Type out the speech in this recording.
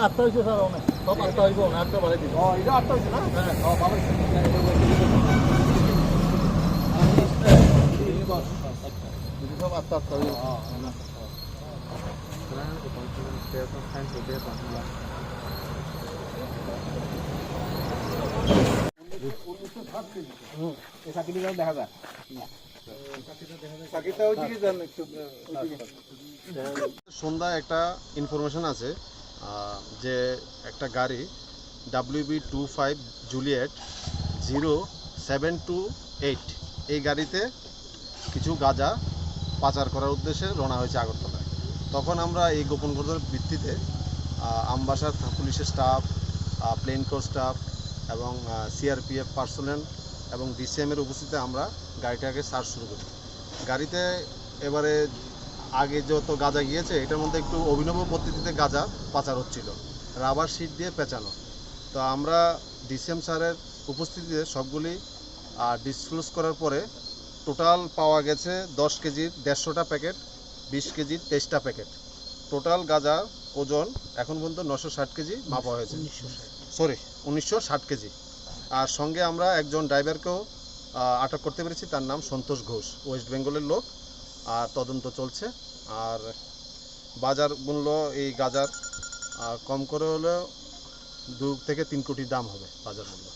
আটটা হয়েছে স্যার অনেক সব আটটা হইব না আটটা বাড়াই দিব এটা আটটা হয়েছে না হ্যাঁ ভালো সব আটটা আটটা হইব দেখা যায় সন্ধ্যায় একটা ইনফরমেশন আছে যে একটা গাড়ি WB25 জুলিয়েট 0728 এই গাড়িতে কিছু গাঁজা পাচার করার উদ্দেশ্যে রওনা হয়েছে আগরতলায়। তখন আমরা এই গোপন খবরের ভিত্তিতে আমবাসার পুলিশের স্টাফ, প্লেন কোর স্টাফ এবং CRPF পার্সোনেল এবং DCM-এর উপস্থিতিতে আমরা গাড়িটাকে সার্চ শুরু করি। গাড়িতে এবারে আগে যত গাঁজা গিয়েছে এটার মধ্যে একটু অভিনব পদ্ধতিতে গাঁজা পাচার হচ্ছিল, রাবার শিট দিয়ে পেঁচানো। তো আমরা DCM স্যারের উপস্থিতিতে সবগুলি ডিসক্লোজ করার পরে টোটাল পাওয়া গেছে 10 কেজির 150টা প্যাকেট, 20 কেজির 23টা প্যাকেট। টোটাল গাঁজার ওজন এখন পর্যন্ত 960 কেজি মাপা হয়েছে, 1960 কেজি। আর সঙ্গে আমরা একজন ড্রাইভারকেও আটক করতে পেরেছি, তার নাম সন্তোষ ঘোষ, ওয়েস্ট বেঙ্গলের লোক। আর তদন্ত চলছে। আর বাজার মূল্য এই গাঁজার কম করে হলেও 2 থেকে 3 কোটি দাম হবে বাজার মূল্য।